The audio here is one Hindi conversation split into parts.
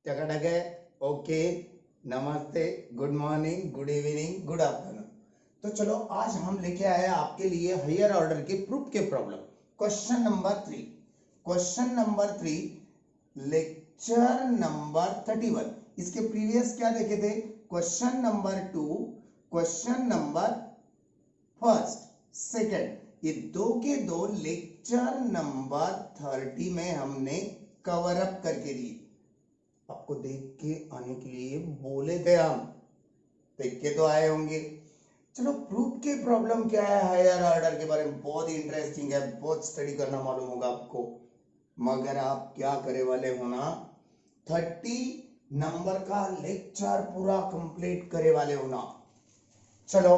टकाटक है। ओके, नमस्ते, good morning, good evening, good afternoon. तो चलो आज हम लेके आए आपके लिए हायर ऑर्डर के प्रूफ के problem. Question number 3 lecture number 31। इसके प्रीवियस क्या देखे थे? Question number 2, question number first, second, ये दो के दो लेक्चर नंबर 30 में हमने कवर अप करके दिए। आपको देख के आने के लिए बोले थे हम, देख के तो आए होंगे। चलो, प्रूफ के प्रॉब्लम क्या है हायर ऑर्डर के बारे में, बहुत ही इंटरेस्टिंग है, बहुत स्टडी करना मालूम होगा आपको। मगर आप क्या करे वाले हो ना, 30 नंबर का लेक्चर पूरा कंप्लीट करे वाले हो ना। चलो,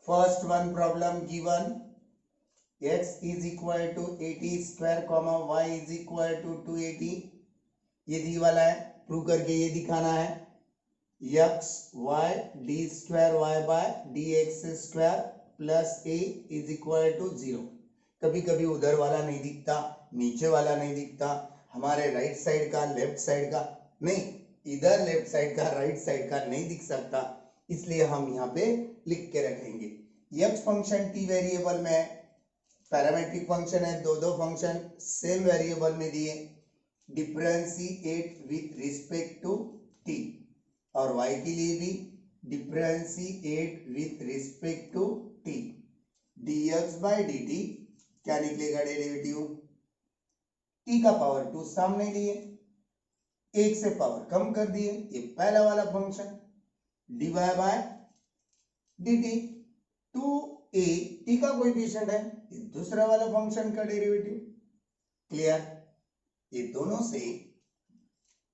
first one problem given, x is equal to 80 square comma y is equal to 280। ये दी वाला है, प्रूव करके ये दिखाना है। X y d square Y by D x square plus a is equal to 0। कभी कभी उधर वाला नहीं दिखता, नीचे वाला नहीं दिखता, हमारे राइट साइड का लेफ्ट साइड का नहीं, इधर लेफ्ट साइड का राइट साइड का नहीं दिख सकता, इसलिए हम यहाँ पे लिख के रखेंगे। एक्स फंक्शन टी वेरिएबल में है, पैरामेट्रिक फंक्शन है, दो फंक्शन सेम वेरिएबल में दिए, differentiate with respect to t, और y के लिए भी differentiate with respect to t। dx by dt क्या निकलेगा? डेरिवेटिव t का पावर 2 सामने लिए, एक से पावर कम कर दिए, ये पहला वाला function dy by dt 2a t का कोएफिशिएंट है, ये दूसरा वाला फंक्शन का डेरिवेटिव। क्लियर? ये दोनों से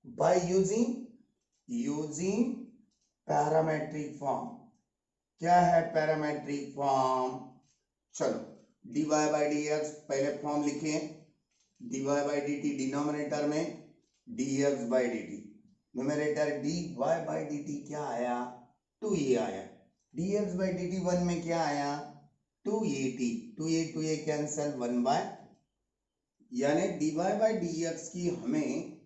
बाय यूजिंग पैरामेट्रिक फॉर्म। क्या है पैरामेट्रिक फॉर्म? चलो, dy बाई डी एक्स पहले फॉर्म लिखे, dy by d T denominator में, dx by d T numerator, dy by d T क्या आया? 2a आया। dx बाई डी टी 1 में क्या आया? 2at, 2a कैंसल, 1 बाय, यानी dy बाई डी एक्स की हमें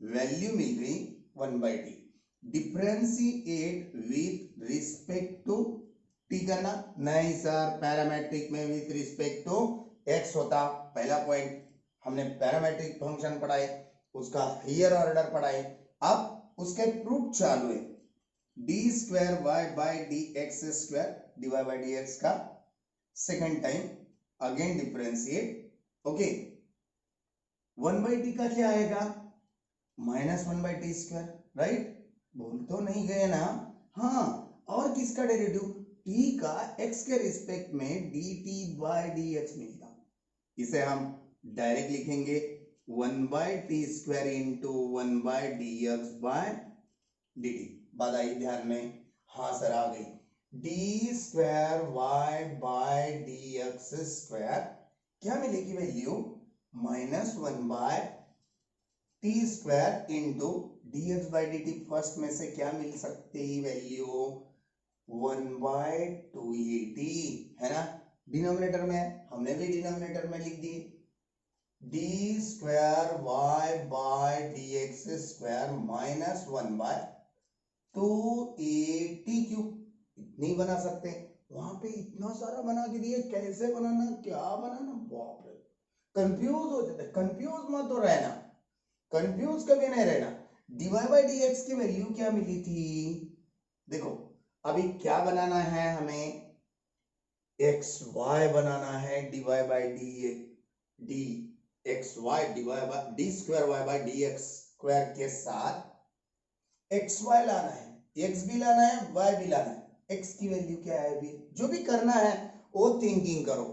वैल्यू मिल गई 1 by t. Differentiate with respect to t करना नहीं सर, पैरामेट्रिक में विथ रिस्पेक्ट टू एक्स होता। पहला पॉइंट हमने पैरामेट्रिक फंक्शन पढ़ाए, उसका हायर ऑर्डर पढ़ाए, अब उसके प्रूफ चालू है। D square Y by D x square, D Y by D X का second time again differentiate. Okay, 1 by T का क्या आएगा? -1 बाई टी स्क्वायर, राइट? भूल तो नहीं गए ना? हाँ, और किसका डेरिवेटिव? t का x के रिस्पेक्ट में dt बाय dx मिलेगा। इसे हम डायरेक्ट लिखेंगे 1 by t square into 1 by D x by d t. बात आई ध्यान में? हाँ सर, आ गई। D square Y by D x square क्या मिलेगी value? -1 by t square into dx by d t. First में से क्या मिल सकती वैल्यू? 1 बाय 2at, है ना? डिनोमिनेटर में है, हमने भी डिनोमिनेटर में लिख दी, D square Y by D x square -1 by 2at cube. इतनी बना सकते हैं, वहां पे इतना सारा बना के दिए, कैसे बनाना, क्या बनाना, बाप रे, कंफ्यूज हो जाते। कंफ्यूज मत हो रहना, कंफ्यूज कभी नहीं रहना। dy बाई डी एक्स की वैल्यू क्या मिली थी? देखो, अभी क्या बनाना है हमें? एक्स वाई बनाना है, dy by D x y, dy by d square Y by D x square के साथ एक्स वाई लाना है, एक्स भी लाना है, वाई भी लाना है। एक्स की वैल्यू क्या है? अभी जो भी करना है वो थिंकिंग करो,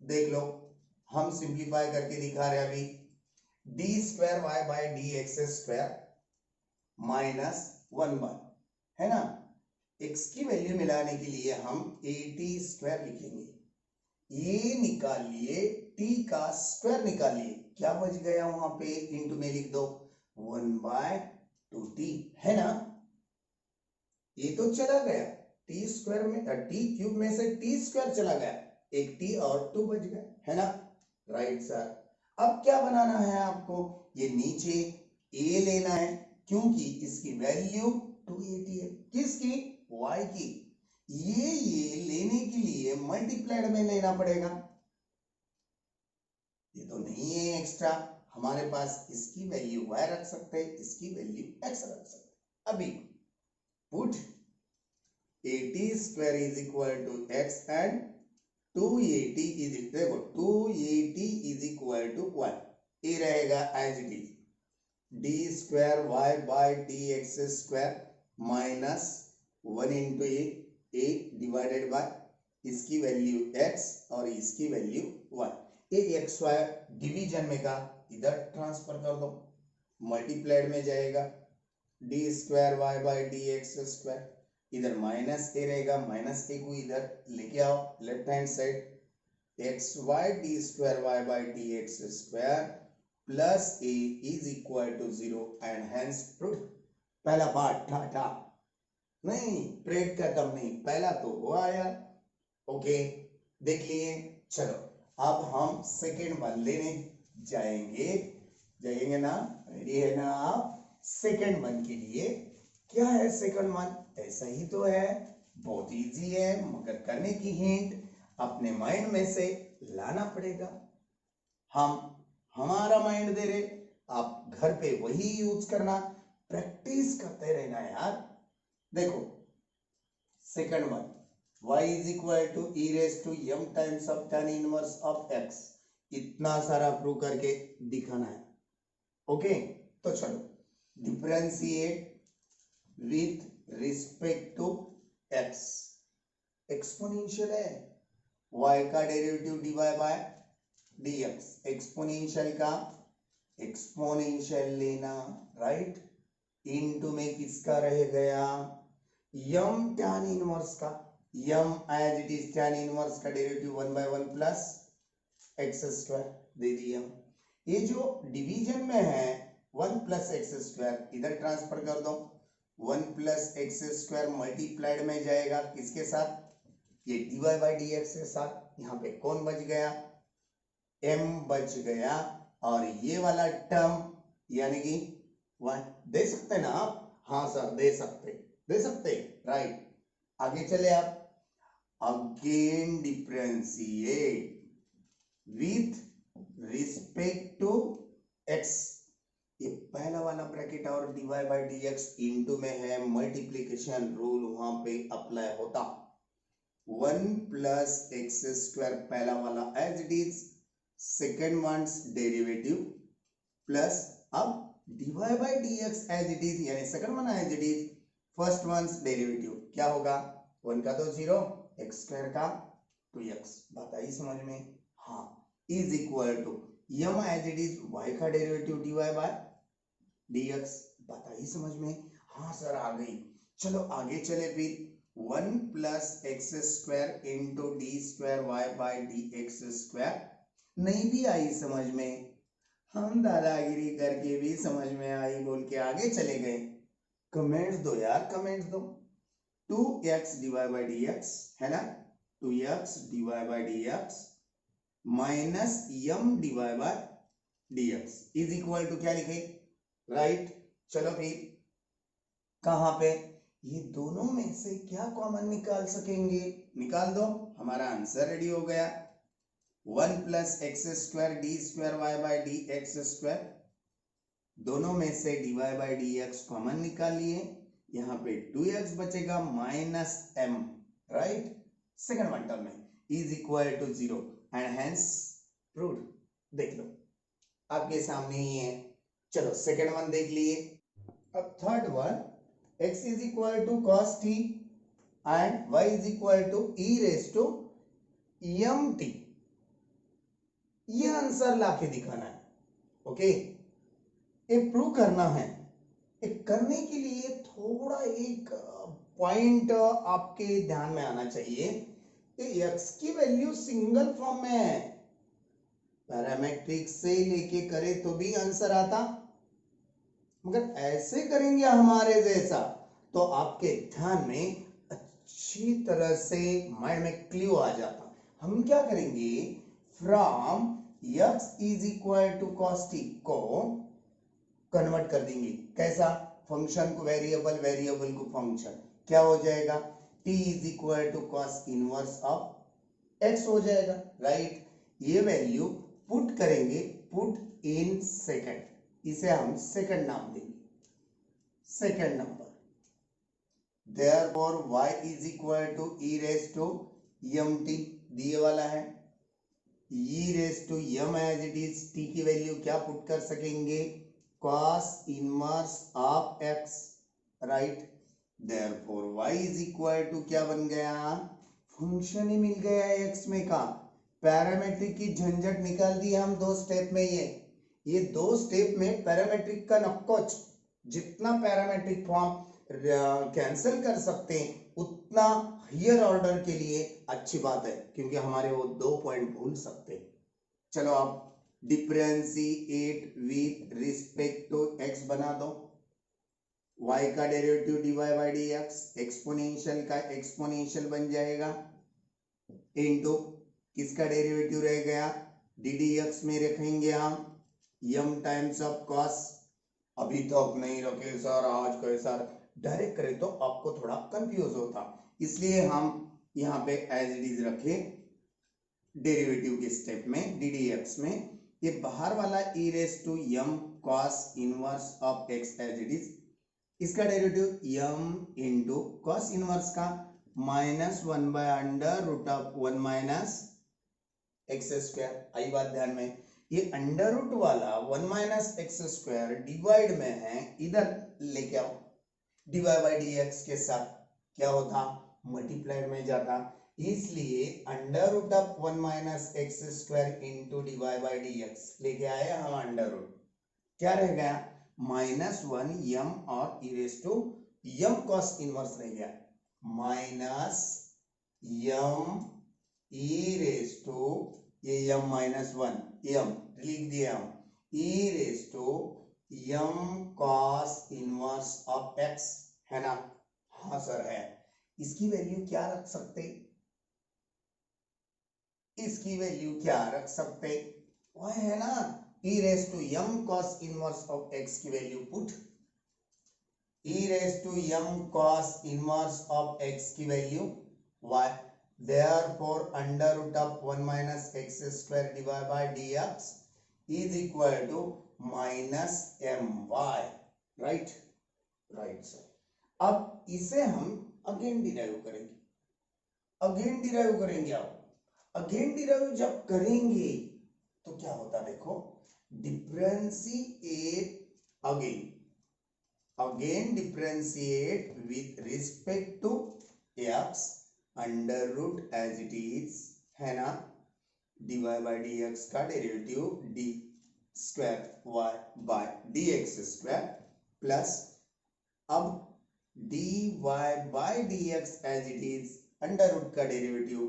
देख लो, हम सिंप्लीफाई करके दिखा रहे हैं अभी। D square Y by D x square -1 by, है ना? x की वैल्यू मिलाने के लिए हम at स्क्वायर लिखेंगे, ये निकालिए, t का स्क्वायर निकालिए, क्या बच गया वहां पे? इंटू में लिख दो 1 बाय 2t, है ना? ये तो चला गया, t स्क्वायर में t क्यूब में से t स्क्वायर चला गया, एक t और 2 बच गए, है ना? Right sir. अब क्या बनाना है आपको? ये नीचे a लेना है, क्योंकि इसकी वैल्यू 280 है। किसकी? y की। ये लेने के लिए मल्टीप्लाइड में लेना पड़ेगा, ये तो नहीं है एक्स्ट्रा। हमारे पास इसकी वैल्यू y रख सकते हैं, इसकी वैल्यू x रख सकते हैं। अभी put 80 square is equal to x and 280 is, देखो 280 इज इक्वल टू 1, ये रहेगा as it is d square Y by D x square minus 1 into a divided by इसकी वैल्यू x और इसकी वैल्यू y। ये एक्स वाई डिवीजन में का इधर ट्रांसफर कर दो, मल्टीप्लाइड में जाएगा d square Y by D x square, इधर माइनस ए रहेगा, माइनस ए को इधर लेके आओ left hand side, x y d square Y by D x square plus a is equal to 0 and hence proof. पहला पार्ट था नहीं, प्रेड का दम नहीं, पहला तो वो आया। ओके देख लिए। चलो अब हम सेकेंड वन लेने जाएंगे ना, रेडी है ना आप? सेकेंड वन के लिए क्या है सेकेंड वन? ऐसा ही तो है, बहुत इजी है, मगर करने की हिंट अपने माइंड में से लाना पड़ेगा। हम हमारा माइंड दे रहे, आप घर पे वही यूज करना, प्रैक्टिस करते रहना यार। देखो second one, y is equal to e raise to m times of tan inverse of x, इतना सारा प्रूव करके दिखाना है। ओके तो चलो differentiate with respect to x, exponential है, y का derivative dy by dx, exponential का एक्सपोनेंशियल लेना, राइट, इनटू में किसका रह गया? m tan इनवर्स का, m as it is tan inverse का डेरिवेटिव 1/1 प्लस x स्क्वायर दे दिया। ये जो डिवीजन में है 1 प्लस एक्स स्क्वायर इधर ट्रांसफर कर दो, 1 प्लस एक्स स्क्वायर मल्टीप्लाइड में जाएगा किसके साथ? ये dy बाई dx के साथ। यहाँ पे कौन बच गया? m बच गया, और ये वाला टर्म यानी कि 1 दे सकते ना आप? हाँ सर दे सकते, राइट। आगे चले आप, again differentiate with respect to x, ये पहला वाला ब्रैकेट और dy बाई dx इनटू में है, मल्टीप्लिकेशन रूल वहां पे अप्लाई होता, 1 प्लस एक्स स्क्वायर पहला वाला as it is, second one's derivative plus अब dy by dx as it is, यानी second one as it is, first one's derivative क्या होगा? 1 का तो 0, एक्स स्क्वायर का 2x, बात आई समझ में? हाँ, is equal to m as it is, y का डेरिवेटिव dy बाय dx, बात आई समझ में? हाँ सर आ गई। चलो आगे चले फिर, 1 plus x square into d square Y by D x square, नहीं भी आई समझ में, हम दादागिरी करके भी समझ में आई बोल के आगे चले गए। कमेंट्स दो यार, कमेंट्स दो। 2x डिवाइड बाई dx है ना, 2x divide by dx minus m divide by dx is equal to क्या लिखे? राइट। चलो फिर कहां पे? ये दोनों में से क्या कॉमन निकाल सकेंगे? निकाल दो, हमारा आंसर रेडी हो गया। 1 plus x square d square Y by D x square, दोनों में से dy बाई dx कॉमन निकाल लिए, यहाँ पे 2x बचेगा minus m, right, second one term में is equal to 0 and hence proved. देख लो आपके सामने ही है। चलो सेकंड वन देख लिए। अब third one, x is equal to cos t and y is equal to e raise to mt, ये आंसर लाके दिखाना है। ओके, ये प्रूव करना है। एक करने के लिए थोड़ा एक पॉइंट आपके ध्यान में आना चाहिए, x की वैल्यू सिंगल फॉर्म में है, पैरामेट्रिक से लेके करे तो भी आंसर आता, मगर ऐसे करेंगे हमारे जैसा तो आपके ध्यान में अच्छी तरह से माइंड में क्लियर आ जाता। हम क्या करेंगे, from x is equal to cos t को कन्वर्ट कर देंगे। कैसा? फंक्शन को वेरिएबल, वेरिएबल को फंक्शन, क्या हो जाएगा, t is equal to cos inverse of x हो जाएगा, राइट। ये वैल्यू पुट करेंगे, पुट इन सेकंड, इसे हम सेकंड नाम देंगे, second number. Therefore y is equal to e raised to mt, दिए वाला है, e raised to m as it is, t की वैल्यू क्या पुट कर सकेंगे, cos inverse of x, right. Therefore y is equal to क्या बन गया, फंक्शन ही मिल गया है x में का। पैरामेट्रिक की झंझट निकाल दी हम दो स्टेप में, ये दो स्टेप में पैरामेट्रिक का नक्कोच, जितना पैरामेट्रिक फॉर्म कैंसिल कर सकते हैं उतना हायर ऑर्डर के लिए अच्छी बात है, क्योंकि हमारे वो 2 पॉइंट भूल सकते हैं। चलो आप differentiate with respect to x बना दो, y का derivative dy by dx, exponential का एक्सपोनेंशियल बन जाएगा, इनटू किसका डेरिवेटिव रह गया, ddx में रखेंगे हम m टाइम्स ऑफ cos। अभी तक नहीं रखे सर, आज कहे सर, डायरेक्ट करें तो आपको थोड़ा कंफ्यूज होता, इसलिए हम यहाँ पे एज इट इज रखे डेरिवेटिव के स्टेप में ddx में। ये बाहर वाला e raise to m cos inverse of x as it is, इसका derivative m into cos inverse का minus 1 by under root of 1 minus x square. आई बात ध्यान में, ये अंडर रूट वाला 1 माइनस एक्स स्क्वायर डिवाइड में है, इधर लेके आओ, dy बाई dx के साथ क्या होता, मल्टीप्लाइड में जाता, इसलिए under root of 1 minus x square into dy by dx लेके आए हम अंडर रूट, क्या रह गया, माइनस 1 m और e raise to m cos inverse रह गया, minus m e raise to ये m माइनस 1 m लिख दिया हम, e raise to m cos inverse of x, है ना, हाँ सर है। इसकी वैल्यू क्या रख सकते, इसकी वैल्यू क्या रख सकते, वह है ना, e raise to m cos inverse of x की value put, e raise to m cos inverse of x की value y, therefore under root of 1 minus x square divided by dx is equal to minus my, right, right sir। अब इसे हम अगेन डिराइव करेंगे, अगेन डिराइव करेंगे। आप अगेन डिराइव जब करेंगे तो क्या होता, देखो, differentiate again, again differentiate with respect to x under root as it is, है ना, dy बाई dx का derivative d square y by dx square plus, अब dy by dx as it is under root का derivative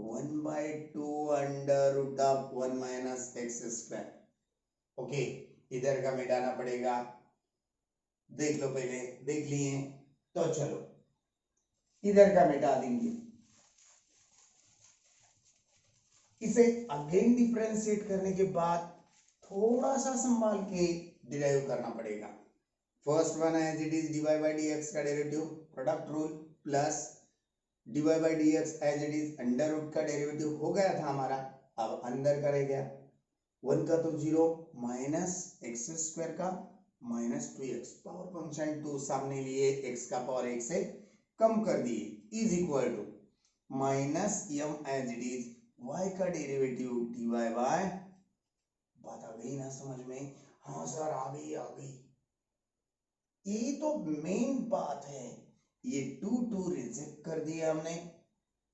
1 by 2 under root of 1 minus x square. Okay, इधर का मिटाना पड़ेगा, देख लो, पहले देख लिए तो चलो इधर का मिटा देंगे, इसे अगेन डिफरेंशिएट करने के बाद थोड़ा सा संभाल के डिराइव करना पड़ेगा। First one as it is dy by dx का derivative product rule plus dy by dx as it is under root का डेरिवेटिव हो गया था हमारा, अब अंदर का रह गया, 1 का तो 0 माइनस एक्स स्क्वायर का माइनस 2x, पावर फंक्शन 2 सामने लिए x का पावर 1 से कम कर दिए, is equal to minus m as it is y का डेरिवेटिव dy बाय, बात आ गई ना समझ में, हाँ सर आ गई, आ गई, ये तो मेन बात है। ये 2 रिजेक्ट कर दिया हमने,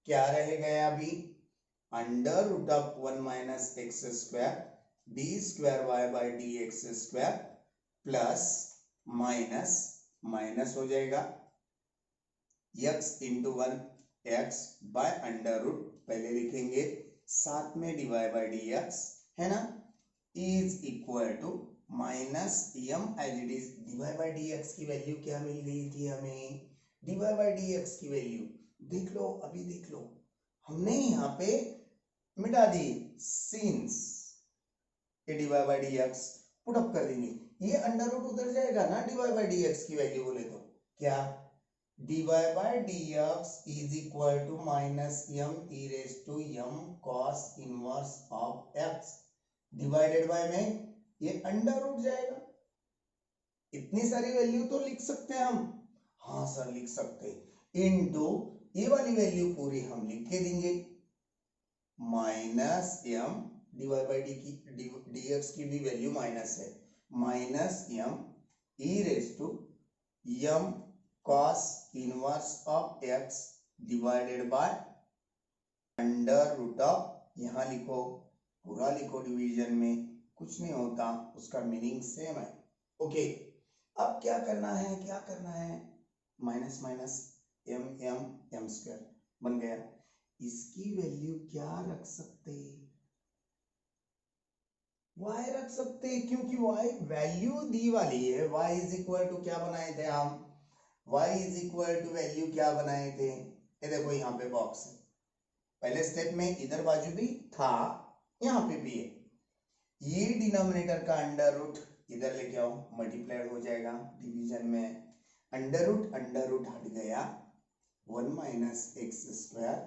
क्या रह गया अभी, under root of 1 minus x square d square Y by D x square plus minus minus हो जाएगा x into 1 x by under root, पहले लिखेंगे, साथ में dy बाई डी एक्स, है ना, is equal to minus m as it is, dy by D x की वैल्यू क्या मिल गई थी हमें, dy बाई डी एक्स की वैल्यू देख लो, अभी देख लो, हमने यहाँ पे मिटा दी, since dy by D x put up कर देंगे, ये अंडर रूट उधर जाएगा ना dy बाई डी एक्स की वैल्यू बोले तो क्या dy by D x is equal to minus m e raise to m cos inverse of x divided by में ये अंडर रूट जाएगा। इतनी सारी वैल्यू तो लिख सकते हैं हम, हाँ सर लिख सकते हैं, इनटू ये वाली वैल्यू पूरी हम लिख के देंगे minus m divide by d की डी एक्स की भी वैल्यू माइनस है, minus m e raise to m cos inverse of x divided by under root of, यहां लिखो पूरा लिखो डिवीजन में, कुछ नहीं होता, उसका मीनिंग सेम है। ओके अब क्या करना है, minus minus m m m square बन गया। इसकी वैल्यू क्या रख सकते, y रख सकते, क्योंकि y वैल्यू दी वाली है। y इज इक्वल टू क्या बनाए थे हम, y is equal to value क्या बनाए थे, ये देखो यहाँ पे बॉक्स है, पहले स्टेप में इधर बाजू भी था, यहाँ पे भी है, ये डिनोमिनेटर का अंडर रूट इधर लेके आओ, मल्टीप्लाइड हो जाएगा डिवीजन में, अंडर रूट हट गया, 1 minus x square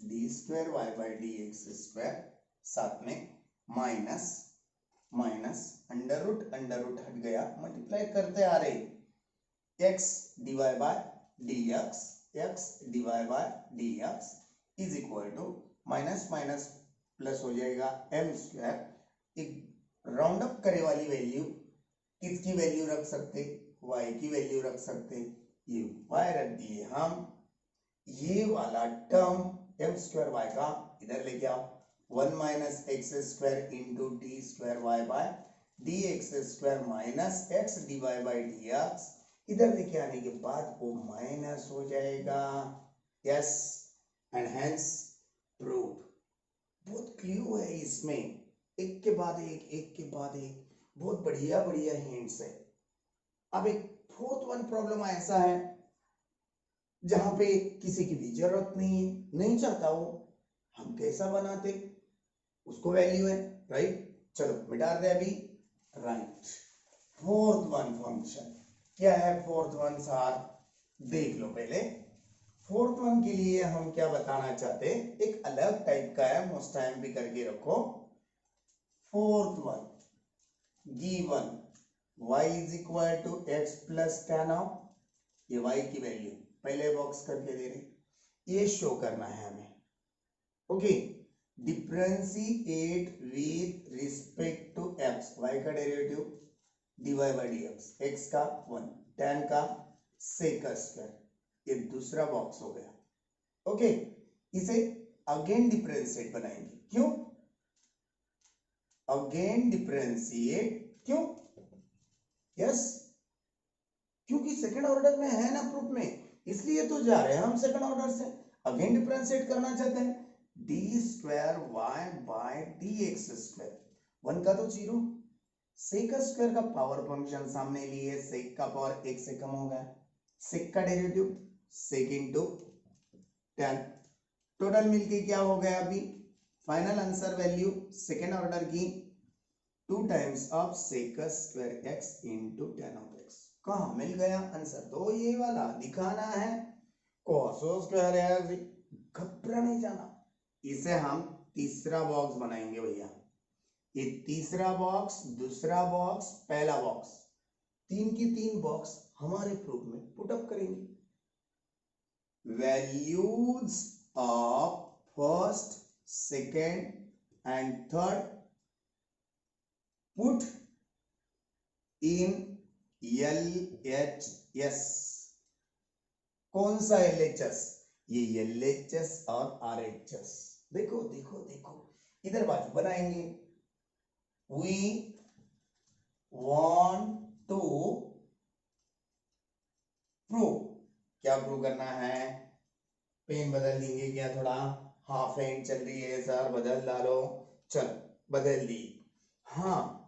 d square Y by D x square, साथ में माइनस माइनस अंडर रूट हट गया, मल्टीप्लाई करते आ रहे, x divide by D x divide by D x is equal to minus minus plus हो जाएगा एम स्क्वायर, एक राउंड अप करे वाली वैल्यू, किसकी वैल्यू रख सकते, y की वैल्यू रख सकते, ये y रख दिए हम, ये वाला टर्म एम स्क्वायर y का इधर लेके आओ, 1 minus x square into d square Y by D x square minus x d Y by D x, इधर लेके आने के बाद वो माइनस हो जाएगा, यस एंड हेंस प्रूव। बहुत क्लियर है इसमें, एक के बाद एक बहुत बढ़िया बढ़िया हिंट्स है। अब एक फोर्थ वन प्रॉब्लम ऐसा है जहां पे किसी की भी जरूरत नहीं है, नहीं चाहता वो, हम कैसा बनाते, उसको वैल्यू है, राइट, चलो मिटा दे अभी, राइट। फोर्थ वन फंक्शन क्या है, फोर्थ वन सार देख लो पहले। फोर्थ वन के लिए हम क्या बताना चाहते हैं, एक अलग टाइप का है, मोस्ट टाइम भी करके रखो। Fourth one given y is equal to x plus tan of, ये y की वैल्यू पहले बॉक्स करके दे रहे, ये शो करना है हमें, okay, differentiate with respect to x, y का derivative dy by dx, x का 1 tan का sec स्क्वायर, ये दूसरा बॉक्स हो गया, ओके, इसे अगेन डिफरेंशिएट बनाएंगे, क्यों अगेन डिफरेंशिएट, क्यों, यस क्योंकि सेकंड ऑर्डर में है ना प्रूफ में, इसलिए तो जा रहे हैं हम सेकंड ऑर्डर से, अगेन डिफरेंशिएट करना चाहते हैं, d square Y by D x square, 1 का तो 0, सेक स्क्वायर का पावर फंक्शन सामने लिए, सेक का पावर 1 से कम हो गया, सेक का derivative sec into tan, total मिलके क्या हो गया अभी, final answer value second order की 2 times of sec square x into tan of x, कहाँ मिल गया आंसर, तो ये वाला दिखाना है, cos स्क्वायर एक्स, घबरा नहीं जाना, इसे हम तीसरा बॉक्स बनाएंगे भैया, ये तीसरा बॉक्स, दूसरा बॉक्स, पहला बॉक्स, 3 की 3 बॉक्स हमारे प्रूफ में पुट अप करेंगे, values of first second and third put in LHS, कौन सा LHS, ये LHS और RHS, देखो देखो देखो इधर बाजू बनाएंगे, we want to prove, क्या प्रूव करना है, पेन बदल देंगे क्या, थोड़ा हाफ हैंड चल रही है सर, बदल डालो, चल बदल दी, हाँ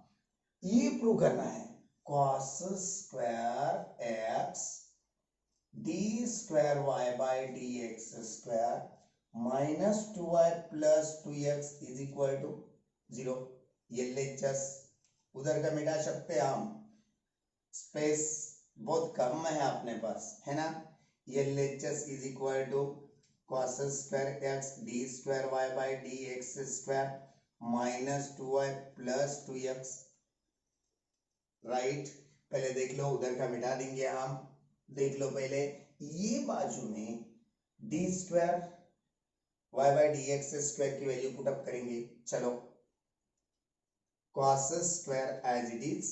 ये प्रूव करना है, cos square x d square Y by D x square minus 2y plus 2x is equal to 0, LHS उधर का मिटा सकते हैं हम, स्पेस बहुत कम है अपने पास, है ना। LHS is equal to cos square x d square y by D x square minus 2y plus 2x, right. पहले देख लो, उधर का मिटा देंगे हम। देख लो पहले ये बाजू में d square y by D x square की वैल्यू पुट अप करेंगे। चलो, cos square as it is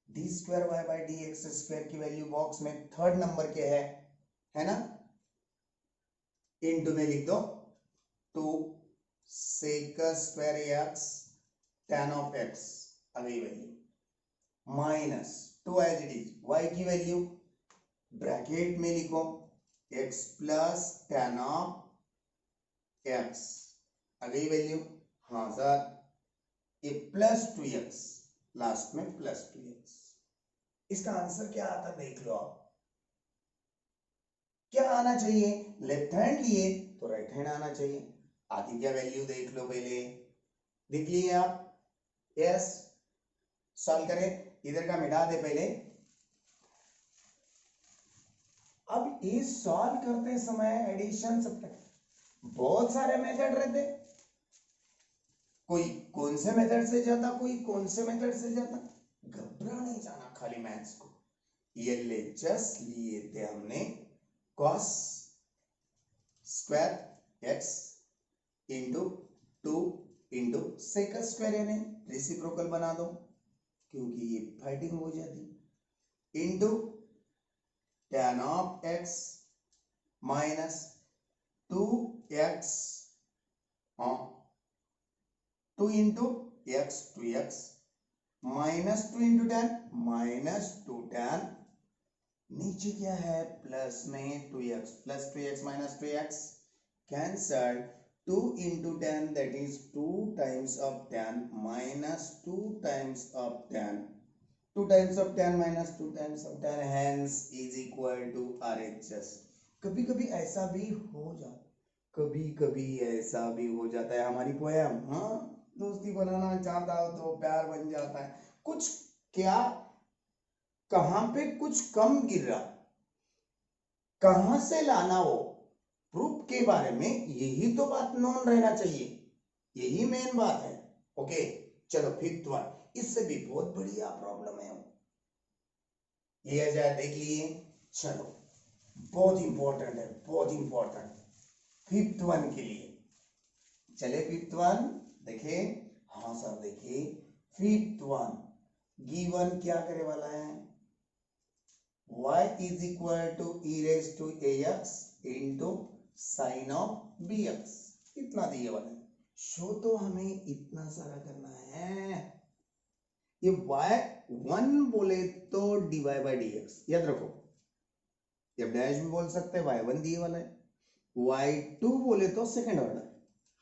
d square y by D x square की वैल्यू बॉक्स में थर्ड नंबर के है ना। इनटू में लिख दो 2 sec square x tan of x, अगली वैल्यू minus 2 as it is y की वैल्यू ब्रैकेट में लिखो x plus tan of x, अगली वैल्यू, हाँ सर, ये प्लस 2x, लास्ट में प्लस 2x। इसका आंसर क्या आता देख लो आप। क्या आना चाहिए? लेफ्ट हैंड लिए तो राइट हैंड आना चाहिए। आती क्या वैल्यू देख लो पहले, देख लिए आप। यस, सॉल्व करें, इधर का मिटा दे पहले। अब ये सॉल्व करते समय एडिशन सब्ट्रैक्शन बहुत सारे मेथड रहते, कोई कौन से मेथड से जाता, कोई कौन से मेथड से जाता। घबरा नहीं जाना खाली मैथ्स को। LHS लिए थे हमने cos square x into 2 into sec square, यानी रेसिप्रोकल बना दो क्योंकि ये फाइटिंग हो जाती, into tan of x minus 2x, हाँ 2 into x 2x minus 2 into tan minus 2 tan, नीचे क्या है प्लस में 2x plus 2x minus 2x cancel, 2 into tan that is 2 times of tan minus 2 times of tan, 2 times of tan minus 2 times of tan, hence is equal to RHS। कभी कभी ऐसा भी हो जाता, कभी कभी ऐसा भी हो जाता है हमारी पोएम, हाँ दोस्ती बनाना चाहता हो तो प्यार बन जाता है। कुछ क्या, कहां पे कुछ कम गिर रहा, कहां से लाना वो प्रूफ के बारे में, यही तो बात नोन रहना चाहिए, यही मेन बात है। ओके चलो फिफ्थ वन, इससे भी बहुत बढ़िया प्रॉब्लम है, लिया जाए, देख लिए। चलो बहुत इंपॉर्टेंट है, बहुत इंपॉर्टेंट फिफ्थ वन के लिए। चले फिफ्थ वन देखे, हाँ सर देखिए फिफ्थ वन गिवन क्या करे वाला है, y is equal to e raised to ax into sin of bx, इतना दिए वाला है। शो तो हमें इतना सारा करना है, ये y1 बोले तो dy by dx याद रखो, f डैश भी बोल सकते हैं, y1 दिए वाला है, y2 बोले तो सेकंड ऑर्डर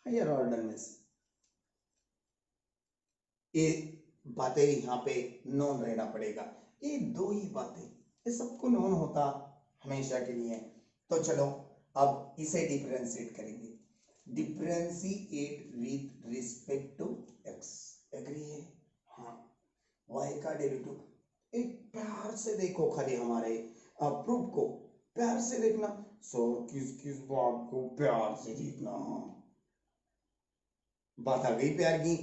हायर ऑर्डर में से, ये बातें यहाँ पे नोन रहना पड़ेगा, ये दो ही बातें, ये सबको नोन होता हमेशा के लिए। तो चलो अब इसे डिफरेंशिएट करेंगे, differentiate with respect to x, agree है, हाँ। y का डेरिवेटिव एक प्यार से देखो, खाली हमारे प्रूफ को प्यार से देखना, सो किस किस बात को प्यार से देखना, बात आ गई प्यार की।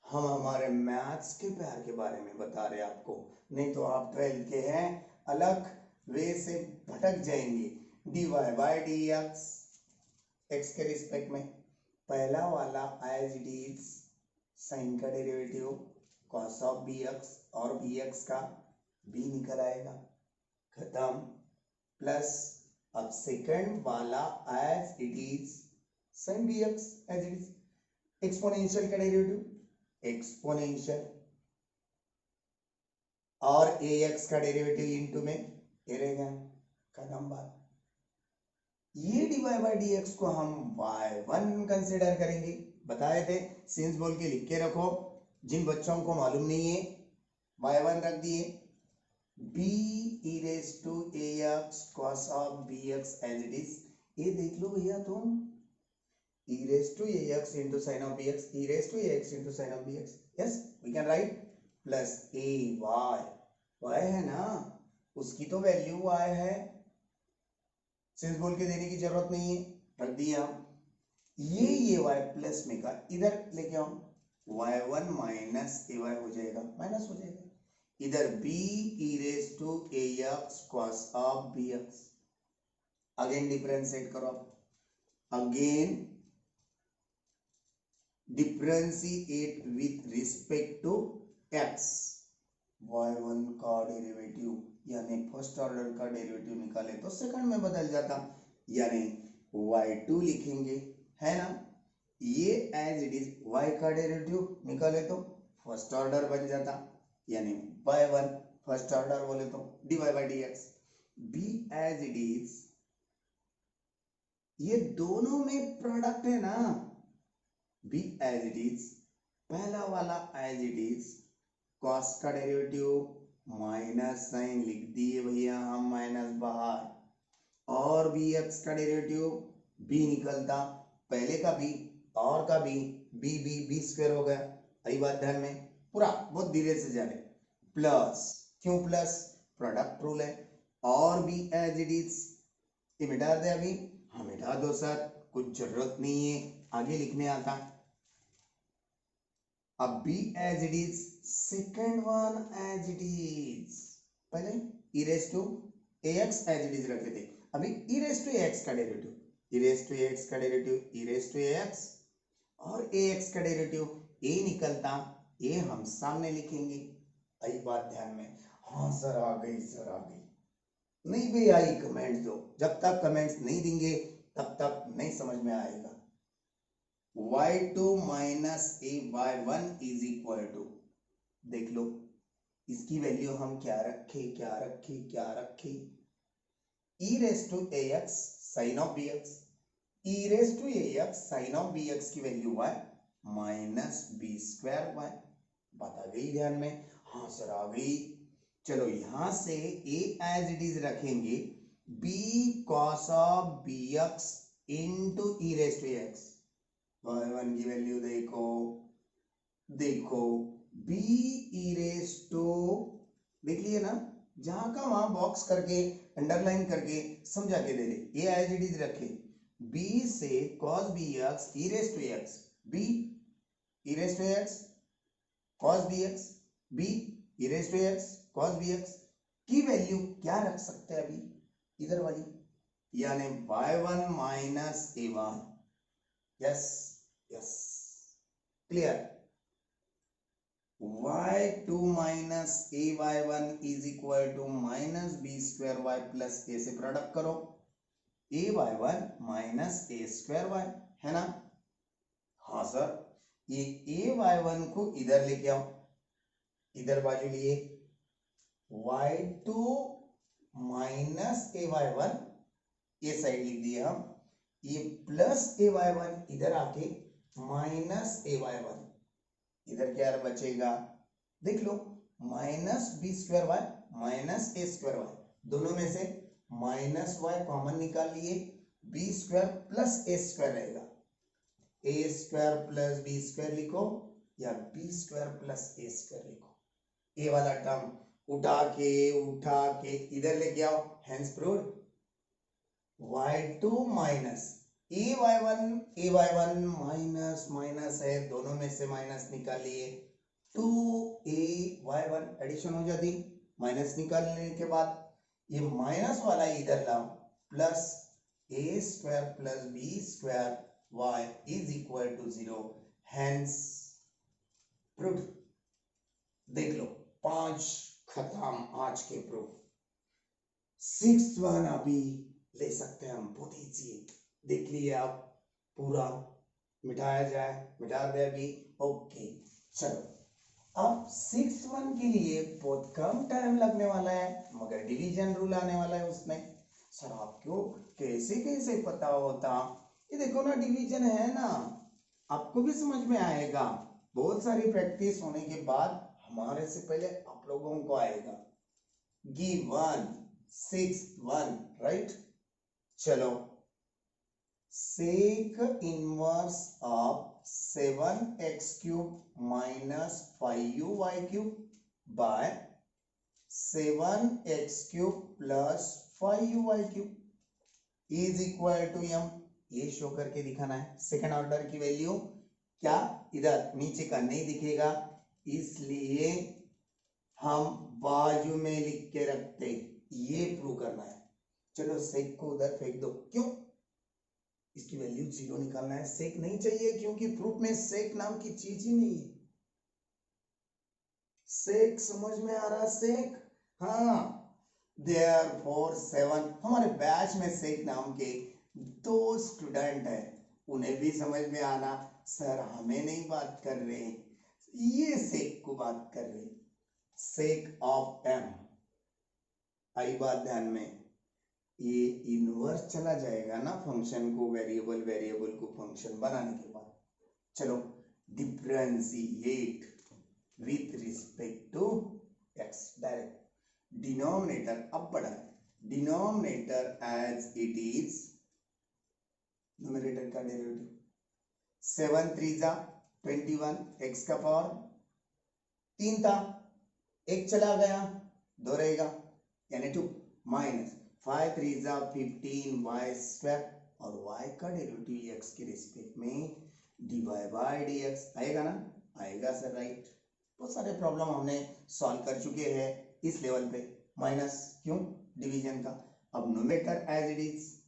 हम हमारे मैथ्स के प्यार के बारे में बता रहे आपको, नहीं तो आप 12th के हैं, अलग वे से भटक जाएंगे। dy बाई डी एक्स के रिस्पेक्ट में, पहला वाला एज इट इज साइन का डेरिवेटिव cos ऑफ bx, और bx का b निकल आएगा, खत्म, प्लस अब सेकंड वाला as it is sin bx as it is, exponential का डेरिवेटिव एक्सपोनेंशियल, और ax का डेरिवेटिव इनटू में ये रहेगा, खत्म बात। ये dy बाई dx को हम y1 कंसिडर करेंगे, बताए थे, सिंस बोल के लिख के रखो, जिन बच्चों को मालूम नहीं है y1 रख दिए, b e raised to ax cos of bx as it is, ये देख लो भैया तुम, e raised to ax into sin of bx, e raised to ax into sin of bx, yes we can write, plus ay y है ना, उसकी तो वैल्यू y है, सिंस बोल के देने की जरूरत नहीं है, रख दिया। ये y प्लस में का इधर लेके आओ, y1 माइनस ay हो जाएगा, माइनस हो जाएगा। इधर b e raise to ax cos of bx, again differentiate करो, again differentiate with respect to x, y1 का डेरिवेटिव यानी फर्स्ट ऑर्डर का डेरिवेटिव निकाले तो सेकंड में बदल जाता, यानी y2 लिखेंगे, है ना, ये एज इट इज y का डेरिवेटिव निकाले तो फर्स्ट ऑर्डर बन जाता, यानी y1 फर्स्ट ऑर्डर बोले तो dy by dx, b as it is, ये दोनों में प्रोडक्ट है ना, b एज इट इज, पहला वाला एज इट इज, cos का डेरिवेटिव माइनस साइन लिख दिए भैया हम, माइनस बाहर, और bx का डेरिवेटिव b निकलता, पहले का b और का b, b स्क्वायर हो गया, आई बात ध्यान में, पूरा बहुत धीरे से जाने, प्लस, क्यों प्लस, प्रोडक्ट रूल है, और b एज इट इज, ये मिटा दे अभी, हाँ मिटा दो सर, कुछ जरूरत नहीं है, आगे लिखने आता, अब b as it is, second one as it is, पहले e raise to ax as it is रखे थे, अभी e रेज टू ax का derivative, e raise to ax का derivative e raise to ax, और ax का डेरिवेटिव a निकलता, a हम सामने लिखेंगे, आई बात ध्यान में, हाँ सर आ गई, सर आ गई, नहीं भी आई कमेंट्स दो, जब तक कमेंट्स नहीं देंगे तब तक नहीं समझ में आएगा। y2 minus ay1 is equal to, देख लो इसकी वैल्यू हम क्या रखे, e raise to ax sine of bx, e raise to ax sine of bx की value y minus b square y, बात आ गई ध्यान में, हाँ सर आ गई, चलो यहां से a एज इट इज रखेंगे, b cos of bx into e raise to ax, y1 की वैल्यू देखो, b e रेज टू, देख लिए ना, जहां का वहां बॉक्स करके अंडरलाइन करके समझा के दे रहे, ये एज इट इज रखे, b से cos bx e raise to x, b e raise to x cos bx, b e raise to x cos bx की वैल्यू क्या रख सकते हैं अभी, इधर वाली, यानी y1 माइनस a1, yes yes clear, y2 minus ay1 is equal to minus b square y plus a से प्रोडक्ट करो, ay1 minus a square y, है ना, हाँ सर, ये ay1 को इधर लेके आओ, इधर बाजू लिए, y2 माइनस ay1, ये साइड लिख दिए हम, ये प्लस ay1 इधर आके माइनस ay1, इधर क्या बचेगा, देख लो, minus b square y minus a square y, दोनों में से माइनस वाई कॉमन निकाल लिए, b square plus a square रहेगा, a square plus b square लिखो, या b square plus a square लिखो, ए वाला टर्म उठा के इधर लेके आओ, hence proved, y2 minus ay1 minus minus है, दोनों में से माइनस निकालिए, 2ay1 एडिशन हो जाती, माइनस निकालने के बाद ये माइनस वाला इधर लाओ, plus a square plus b square y is equal to 0, hence proof, देख लो 5 खत्म आज के प्रूफ, 6th वन अभी ले सकते हैं हम, बहुत इजी, देख लिए आप, पूरा मिटाया जाए, मिटा दे अभी, ओके चलो, अब 6th वन के लिए बहुत कम टाइम लगने वाला है, मगर डिवीजन रूल आने वाला है उसमें, सर आपको कैसे कैसे पता होता, ये देखो ना डिवीजन है ना, आपको भी समझ में आएगा, बहुत सारी प्रैक्टिस होने के बाद हमारे से पहले आप लोगों को आएगा, गिवन 6th वन राइट, चलो sec inverse of 7x³ minus 5uy³ by 7x³ plus 5y³ is equal to m। ये शो करके दिखाना है। सेकंड ऑर्डर की वैल्यू क्या इधर नीचे का नहीं दिखेगा, इसलिए हम बाजू में लिख के रखते, ये प्रूव करना है। चलो सेक को उधर फेंक दो, क्यों? इसकी वैल्यू 0 निकालना है। सेक नहीं चाहिए क्योंकि प्रूफ में सेक नाम की चीज ही नहीं है। सेक समझ में आ रहा? सेक, हाँ। देयरफॉर 7, हमारे बैच में सेक नाम के 2 स्टूडेंट है, उन्हें भी समझ में आना, सर हमें नहीं बात कर रहे, ये सेक को बात कर रहे। सेक ऑफ m, आई बात ध्यान में, ये इनवर्स चला जाएगा ना फंक्शन को, वेरिएबल को फंक्शन बनाने के बाद। चलो differentiate with respect to x, direct denominator अब बढ़ा है, denominator as it is, numerator का डेरिवेटिव 7 3 21, x का पावर 3 था, 1 चला गया 2 रहेगा यानी 2, माइनस 5 3 15 y² और y का डेरिवेटिव x के रिस्पेक्ट में dy बाय dx आएगा ना? आएगा सर, राइट। बहुत सारे प्रॉब्लम हमने सॉल्व कर चुके हैं इस लेवल पे। माइनस क्यों? डिवीजन का। अब numerator as it is,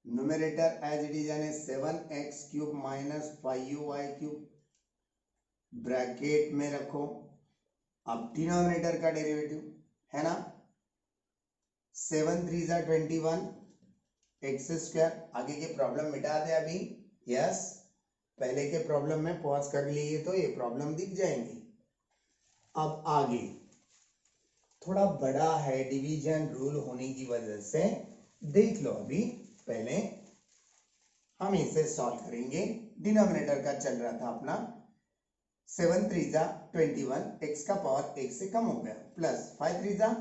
numerator as it is यानी 7x³ माइनस 5y³ ब्रैकेट में रखो। अब डिनोमिनेटर का डेरिवेटिव है ना, 7 3 21, x²। आगे के प्रॉब्लम मिटा दे अभी, यस। पहले के प्रॉब्लम में पॉज कर लिए तो ये प्रॉब्लम दिख जाएंगे। अब आगे थोड़ा बड़ा है, डिवीजन रूल होने की वजह से देख लो। अभी पहले हम इसे सॉल्व करेंगे। डिनोमिनेटर का चल रहा था अपना 7 3 21, x का पावर 1 से कम हो गया, प्लस 5 3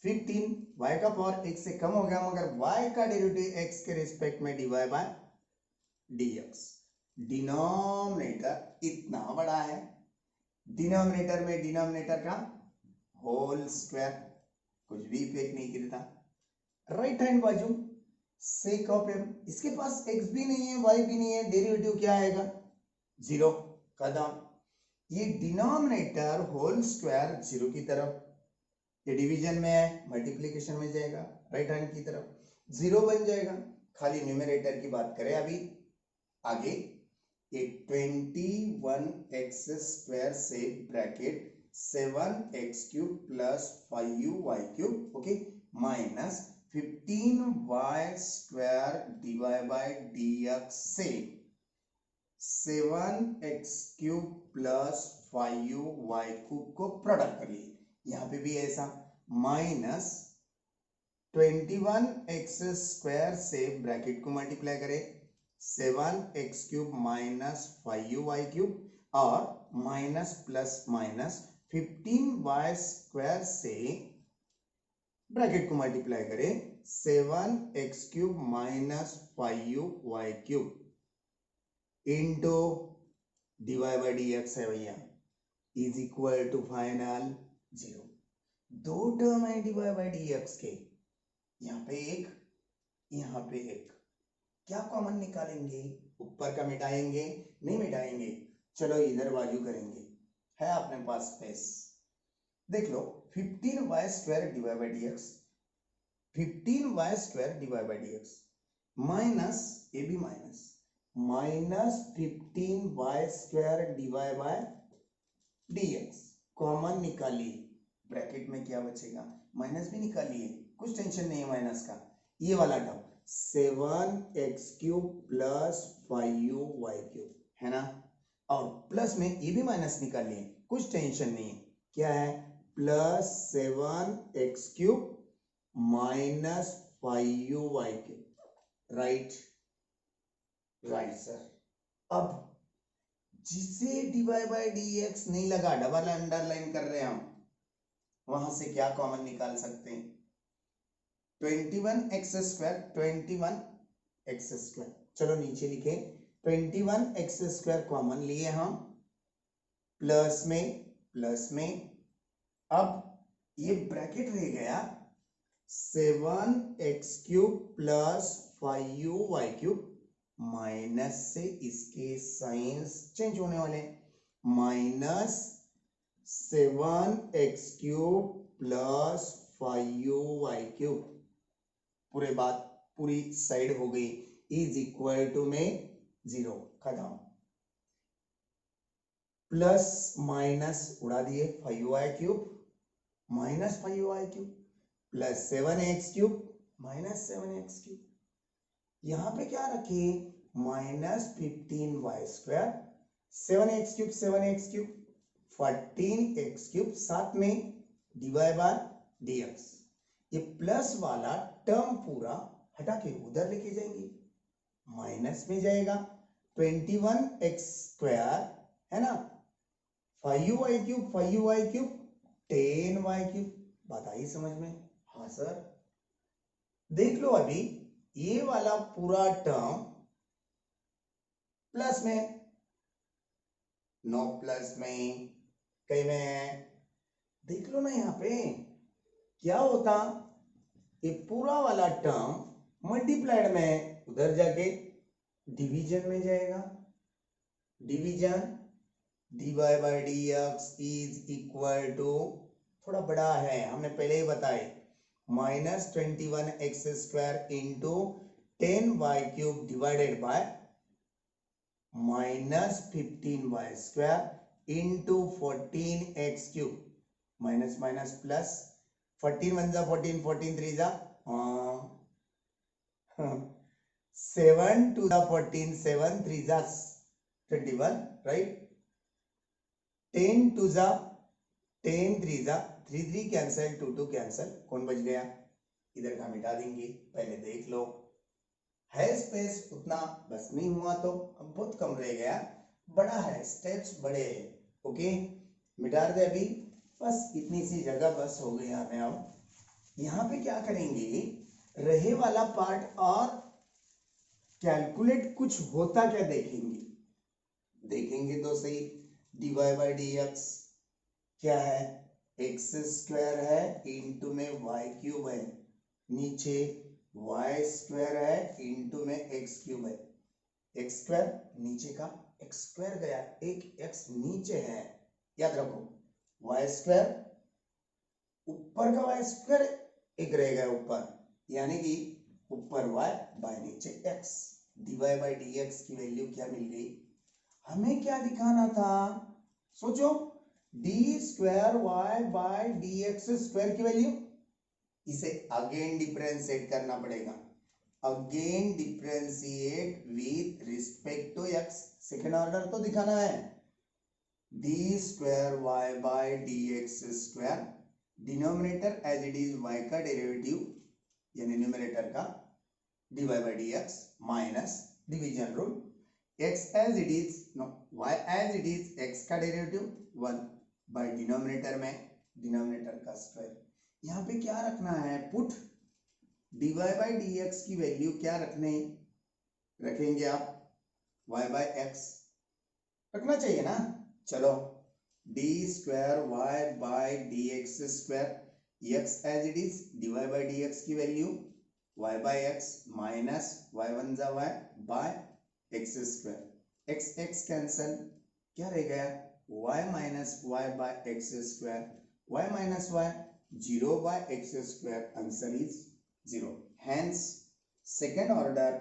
15, y का पावर 1 से कम हो गया, मगर y का डेरिवेटिव x के रिस्पेक्ट में dy बाय dx। डिनोमिनेटर इतना बड़ा है, डिनोमिनेटर में डिनोमिनेटर का होल स्क्वायर, कुछ भी फेक नहीं गिरता। राइट हैंड बाजू सेक ऑफ m, इसके पास x भी नहीं है y भी नहीं है, डेरिवेटिव क्या आएगा? 0। कदम ये डिनोमिनेटर होल स्क्वायर 0 की तरफ, ये डिवीजन में है, मल्टीप्लिकेशन में जाएगा, राइट हैंड की तरफ 0 बन जाएगा। खाली न्यूमरेटर की बात करें अभी आगे, ये 21x² से bracket 7x³ plus 5y³ okay, minus 15y² dy by dx से 7x³ प्लस 5y³ को प्रोडक्ट कर लिए। यहाँ पे भी ऐसा, माइनस 21x² से ब्रैकेट को मल्टीप्लाई करें 7x³ माइनस 5y³ और माइनस प्लस माइनस 15y² से ब्रैकेट को मल्टीप्लाई करें 7x³ minus 5y³ into dy by dx है भैया, is equal to final 0। 2 term है dy बाई dx के, यहाँ पे एक, यहाँ पे एक, क्या कॉमन निकालेंगे? ऊपर का मिटाएंगे? नहीं मिटाएंगे, चलो इधर बाजू करेंगे, है अपने पास स्पेस। देख लो 15y² dy by dx, 15y² dy by dx minus, ये भी minus, minus 15y² dy by dx common निकालिए, ब्रैकेट में क्या बचेगा? माइनस भी निकालिए, कुछ टेंशन नहीं है माइनस का। ये वाला टर्म 7x³ प्लस 5y³ है ना, और प्लस में ये भी माइनस निकालिए, कुछ टेंशन नहीं है। क्या है? Plus 7x³ minus 5y³, right, right sir. अब जिसे dy बाई dx नहीं लगा, डबल अंडरलाइन कर रहे हैं हम, वहां से क्या कॉमन निकाल सकते हैं? 21x², चलो नीचे लिखे 21x² कॉमन लिए हम, प्लस में, अब ये ब्रैकेट रह गया 7x³ प्लस 5y³ माइनस से इसके साइंस चेंज होने वाले, माइनस 7x³ प्लस 5y³ पूरे बात पूरी साइड हो गई, इज इक्वल टू में 0 खत्म, प्लस माइनस उड़ा दिए 5y³ minus 5y³ plus 7x³ minus 7x³, यहां पे क्या रखे minus 15y², 7x³ 7x³ 14x³ साथ में dy बाय dx, ये प्लस वाला टर्म पूरा हटा के उधर लेके जाएंगे, माइनस में जाएगा 21x² है ना, 5y³ 5y³ 10y³, बात आई समझ में? हाँ सर। देख लो अभी ये वाला पूरा टर्म प्लस में, नो प्लस में कहीं में है, देख लो ना यहाँ पे क्या होता, ये पूरा वाला टर्म मल्टीप्लाइड में उधर जाके डिवीजन में जाएगा, division dy by dx is equal to, थोड़ा बड़ा है हमने पहले ही बताए, minus 21x² into 10y³ divided by minus 15y² into 14x³ minus minus plus 14 1 जा 14 14 3 जा 7 2 जा 14 7 3 जा 21 राइट, 10 2 जा 10 3 जा 3 3 कैंसिल 2 2 कैंसिल, कौन बच गया? इधर का मिटा देंगे, पहले देख लो है स्पेस उतना, बस नहीं हुआ तो अब बहुत कम रह गया, बड़ा है स्टेप्स बड़े हैं, ओके मिटा दे अभी, बस इतनी सी जगह बस हो गई हमें। अब यहाँ पे क्या करेंगे, रहे वाला पार्ट और कैलकुलेट कुछ होता क्या देखेंगे, देखेंगे तो सही, dy बाय dx क्या है, x² है इंटू में y³ है, नीचे y² है इंटू में x³ है, x² नीचे का x² गया, एक x नीचे है, याद रखो y² ऊपर का y² एक रह गया ऊपर, यानी कि ऊपर y बाय नीचे x, dy बाय dx की वैल्यू क्या मिल गई, हमें क्या दिखाना था, सोचो d² y बाय dx² की वैल्यू, इसे अगेन डिफरेंशिएट करना पड़ेगा, again differentiate with respect to x, second order तो दिखाना है, d² y by dx², denominator as it is y का डेरिवेटिव यानी न्यूमरेटर का dy by dx minus division rule, x as it is no y as it is x का डेरिवेटिव 1 बाय डिनोमिनेटर में डिनोमिनेटर का स्क्वायर, यहाँ पे क्या रखना है, पुट dy बाय dx की वैल्यू क्या रखेंगे आप, y बाय x रखना चाहिए ना, चलो d² y by dx², x as it is dy by dx की value y by x minus y1 जा y by x², x x cancel, क्या रह गया y minus y by x², y minus y 0 by x², answer is 0, hence second order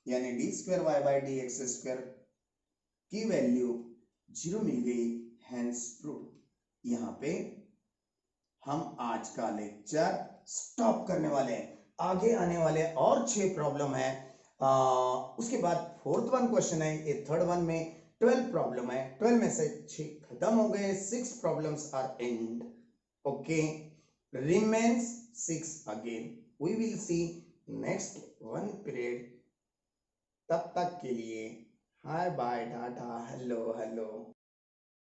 यानी d² y बाय dx² की वैल्यू 0 मिल गई, हेंस प्रूव। यहाँ पे हम आज का लेक्चर स्टॉप करने वाले हैं, आगे आने वाले और 6 प्रॉब्लम है, उसके बाद 4th वन क्वेश्चन है, ये 3rd वन में 12 प्रॉब्लम है, 12 में से 6 खत्म हो गए, 6 problems are end, okay remains 6 again, we will see next 1 period, तब तक के लिए hi bye tata hello hello.